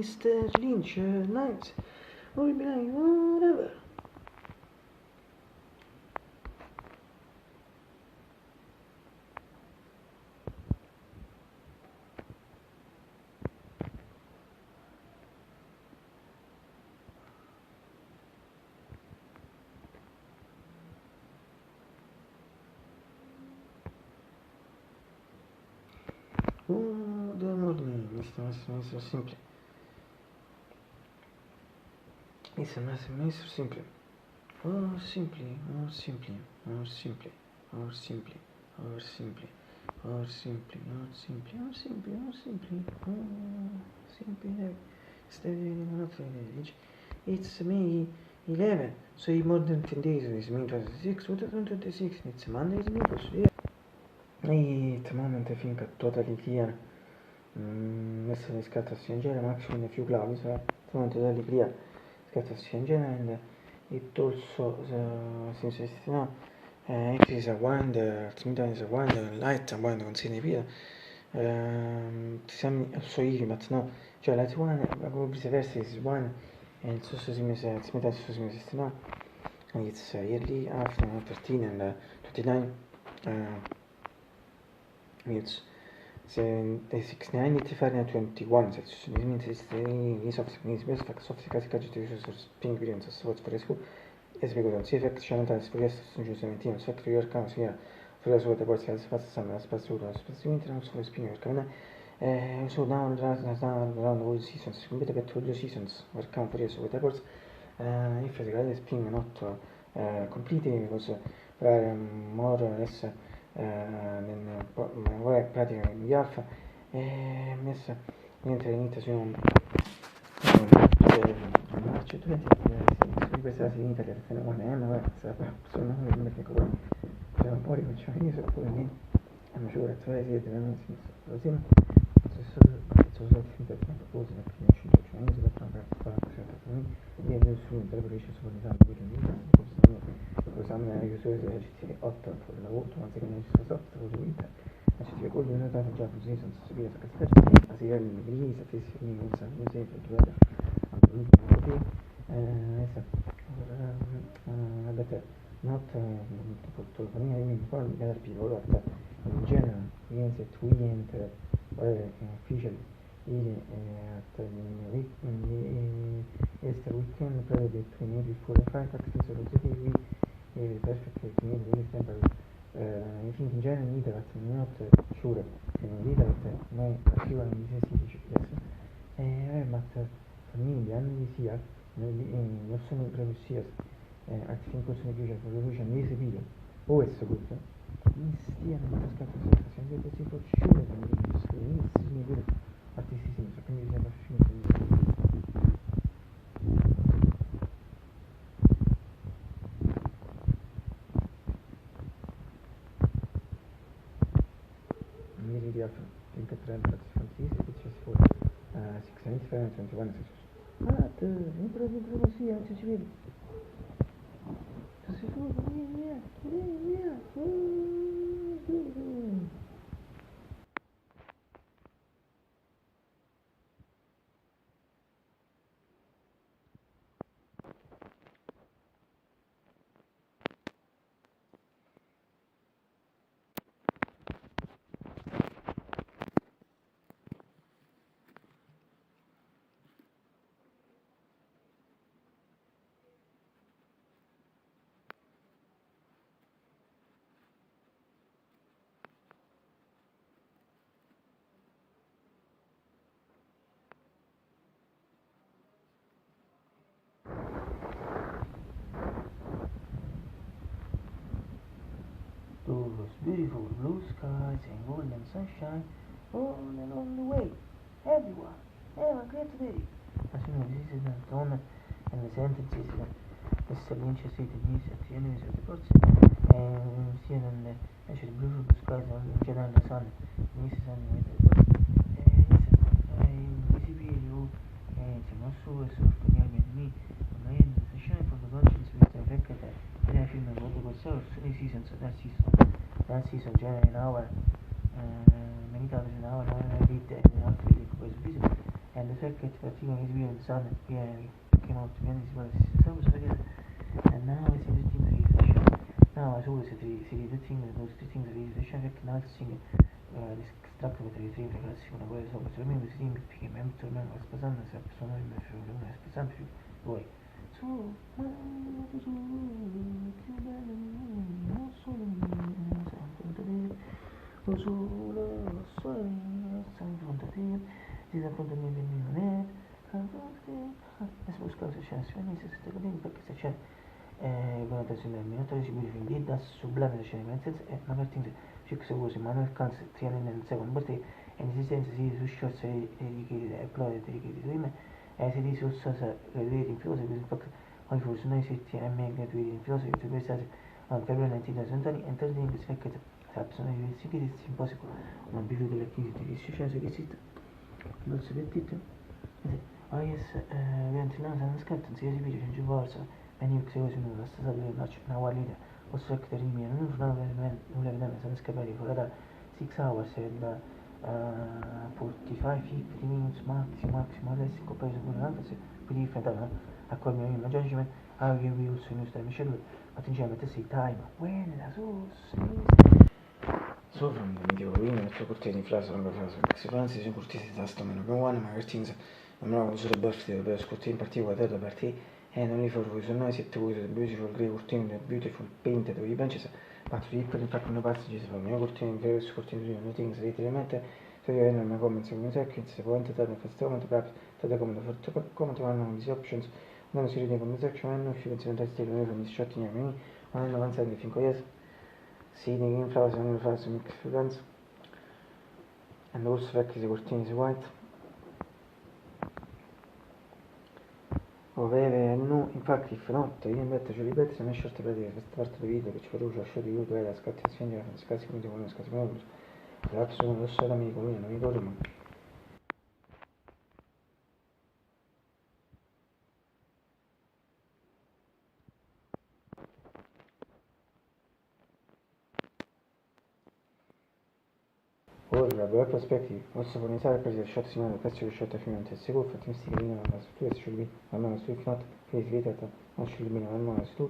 Mr. Lynch, nice. Or be like, whatever. Good morning, Mr. Simple. Mr. Simple. Or simply, or simply, or simply, or simply, or simply, or simply, or simply, or simply, or simply, or simply. It's May 11, so more than 10 days is May 26, 2026, it's Monday, it's May 1st, at the moment I think totally clear. Messo the scatters in general, maximum a few clouds, at the moment totally clear scatters in general, and it also seems to now it is a wind, sometimes a wind, light and wind consider here. Some also even, but no, cioè light one, viceversa is one, and it's also seems now, and it's yearly after 13 and 29. It's 69 Fahrenheit 21 Celsius. This means it's soft ping variance of fresco. As we go on, see effect channel as progress to 17, so factory your comes here. For us, what the board has fast summer as past through us, but the winter also is being coming. So now around all seasons, we better get to all seasons where come for us with the boards. If the guy is being not completely because more or less. Pratica di alfa messa niente all'inizio su marcio 20 di questa si inizia per fare una ma sono non perché come c'è un po' di facciamo io sono pure lì a misura cioè si deve non si così solo finta di cosa da prima ci c'è un po' per fare e nessuno deve riuscire a sollecitare cosa mi ha aiutato esercizi 8 per il lavoro ma se non ci sono cose vita ma ci tiene quello non è già così senza sapere se capita a seguire l'ingresso che si inizia non si fa trovare anche l'ultimo copia avete not telefonia in poi mi dà più allora in genere cliente client ufficial Easter weekend prevede 24 taxis solitativi e perfect community temper I think in general need that not sure need that my fewer necessity but for me the anni sia non sono proprio sia I think also negligent for revision is a video o è saputo mi stia nella scatola sensazione che si può sciolere mi vedo artisti senza quindi sembra finito the offer in the trend that from this which is for 675 and 21 intro sì anche ci vedi si fa via Those beautiful blue skies and golden sunshine on and on the way. Everyone, have a great day. As soon as this is done and the sentences Mr. Lynch said at the enemies of the gods and see and actually beautiful skies and in general the sun. This is an visibility non solo sottolineare me, ma è the shine from the conscience with the record that I feel my body was so three seasons that season generally an hour many times an hour and I did and I feel it was visible and the fact that particularly is weird sun came out to be honest was so forget and now I see the things he's fashion now as always see the thing those two things that he's fashion check now it's thing this structure with the team ragazzi una cosa sopra se mi si dimmi che mi metto me la spasando se sono in me una spasando più poi su ma tu su che bello non solo sempre solo sempre si affronta nel net adesso buscavo se c'è se stai godendo perché se c'è valutazione del minuto recibile quindi da sublime scene nel senso e magari c'è che se vuoi Manuel Kans tiene nel secondo partito e in esistenza si su shorts e richiede e plode richiede su me e si dice su se vedete in filosofi così perché oggi forse noi siete a me gratuiti in filosofi per questa February 1920 and Thursday in rispetto a persone di sicurezza in posico una biblioteca delle acquisite di scienze che esiste non si vede yes ventilano sanno scatto si esibisce in forza e io che così nulla sta sapendo una guardia o secretary mia non le vedo sanno scappare fuori da 6 hours and 45 50 minutes maximum adesso compreso pure anche se più differente a quel mio judgment how you will soon use the machine attenzione a say time when la so from the video in the cortesi in frase non frase se fanno si cortesi tasto meno che one ma things non ho usato birthday per scottare in particolare da partì and only for whose noise it was a beautiful grey curtain the beautiful painted with benches but people in fact no passages from mio curtain various curtain doing things literalmente so io in my comments in seconds se può entrare nel festival perhaps tada come trovano these options non si ride come section and if you consider that still never miss shot in your mini one avanzando di 5 years seeding in flowers and flowers mix friends and also fact is the curtain is white ovvero no infatti il fronte io invece ci ripeto se non è scelta per dire questa parte del video che ci farò lasciare di YouTube la scattazione della scassi come devono scassi come l'altro sono lo stato amico lui non mi ricordo ma ora per perspective posso iniziare per il shot simile questo è il shot fino a te sicuro fatti mi stigli non la struttura se ci almeno sul finale che si vede non ci bene almeno su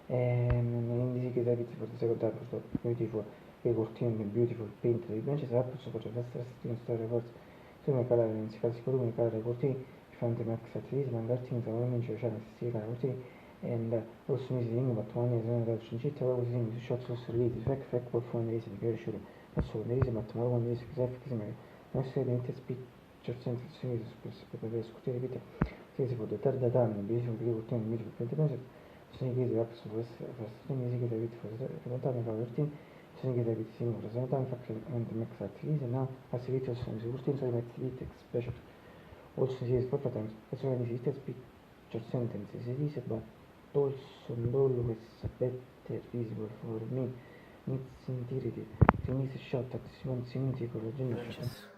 non indichi da vita per secondario per beautiful e cortino del beautiful paint di bench sarà per sopra la stessa storia forza se mi calare non si fa sicuro mi calare cortini ci fanno max attivismo magari ti insomma non c'è la stessa cortini and also mesi in but one is another cincetta was in the shots of serviti fact for fun reason che riuscire adesso ne risi ma tomorrow one is exactly similar non si deve speech sensazioni per discutere vita che si può dotare da danno bisogna di cortini di 20 sono chiesi la prestazione musica da vita raccontare la routine sono chiesi da vita singolo sono faccio and max activity now as a video sono routine so max vita special also si sport times as well as it speech sentences it is but also always better visible for me needs entirety si inizia shot azione significa la gente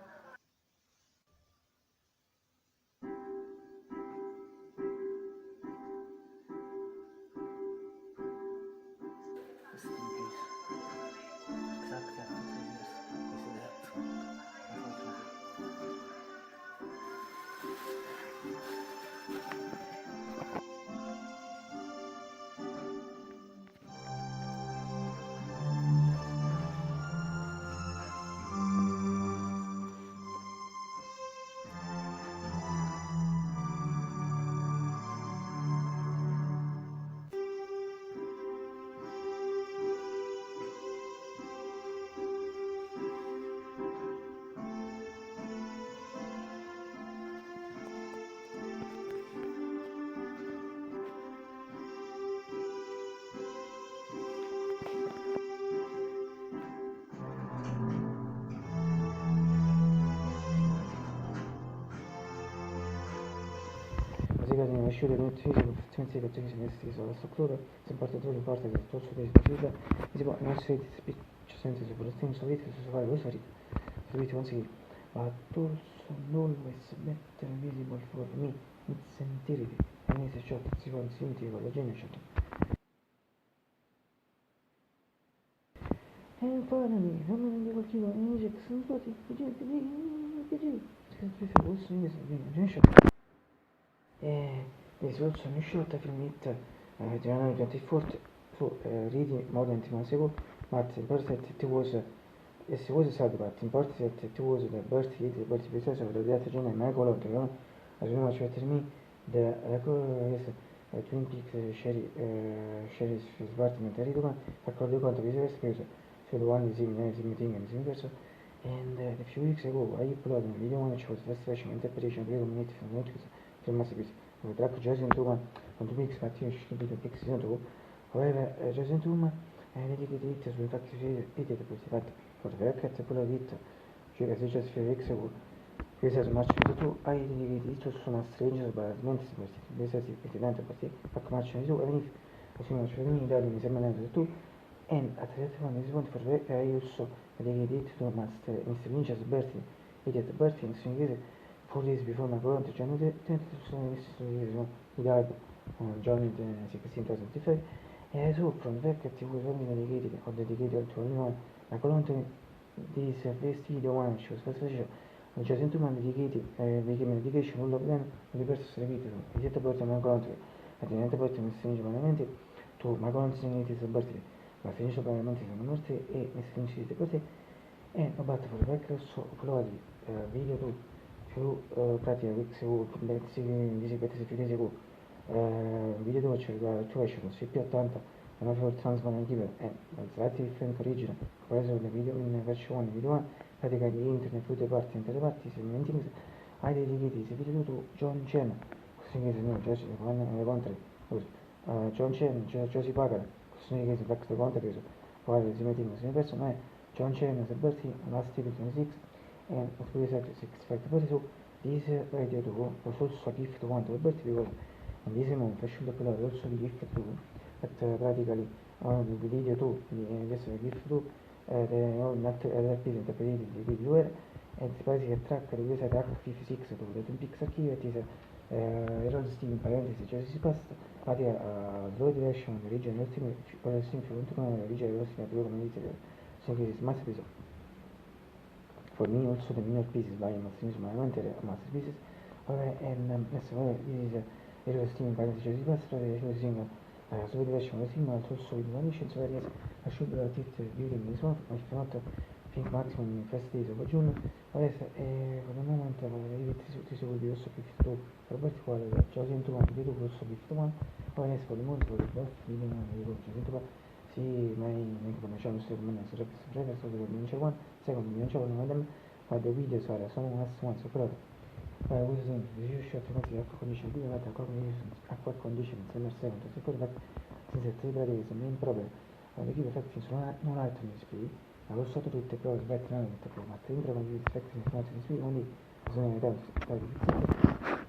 Basically, uscire nel fisico, senza che ci sia la struttura, si parte da parte del torso di specie, si può non essere di senza separazione, solito, se fare lo solito consigli, ma torso always better visible for me, it's entirety, and it's a shot, si può sentire con la genere shot. And finally, how many people keep on injecting somebody? PG. There's also a new short film it January 24th, so really more than 2 months ago, but important it was yes, it was sad, but important that it was the birthday because of the data gene and my goal of the young as you much better me the yes, Twin Peaks Sherry's birthday document according to the speso so the one is in meeting and universe and a few weeks ago I uploaded a video which was first version interpretation of the minute from notice from massive track Jason Tuma on 2 weeks but you should be the big season 2 however Jason Tuma dedicated it sul fatto che vedete questi fatti for the record quello detto cioè che se già si fa executive questa è match di tu hai dedicated it sono strange sbagliamenti si questi questa si effettivamente questi pack match di tu e venite così match di me dai mi sembra neanche tu and at that one is one for the I also dedicated to Master Mr. Ninja's birthday it is the birthday in inglese 4 days before my birthday January 10th he died on January 16, 2025 and so from the fact that he was only dedicated or dedicated to only one my content this first video one shows first video which was into my dedicated became a dedication all of them the person repeated is it about my content at the end about Mr. Ninja veramente to my content is a birthday ma finisce veramente sono morte e Mr. Ninja di birthday e ho battuto per il vecchio so upload video tu più pratica questo dice che si finisce con video dove c'è la tua esce con CP80 e non for transform given e slightly different origin preso le video in versione video 1 pratica di internet tutte parti intere parti segmenti hai dedicato se video tu John Chen questo inglese no già si fa le contri John Chen già si paga questo inglese back to contri preso poi si mette in persona è John Chen is a birthday last year 26 and of course at 65 so this radio to was also a gift to one to the birthday because in this month fashion the color also the gift to but practically the video too this gift to the not represent the video and the basic track the user track 56 to the Twin Peaks archive it is error in parenthesis cioè si passa ma ti draw direction region ultime per esempio non come region ultime due come dite so che si massa preso for me also the minor pieces by masterpieces and this is error in parenthesis cioè si passa the single so the version of the single also with variation so yes I should write it during this month if not think maximum in first days of June adesso for the moment ti seguo di rosso 52 per particolare già sento ma vedo rosso 51 adesso for the month for the birth video dico già sento sì ma non conosciamo se non è sempre sempre so che non c'è one secondo non c'è one madam ma the video sarà solo un one so però questo è riesce a trovare acqua condition di acqua condition sembra secondo se poi senza te praticamente sono in proprio the give effect non altro mi spieghi allo stato tutte prove sbagliate ma dentro con gli effetti non si spieghi quindi bisogna tanto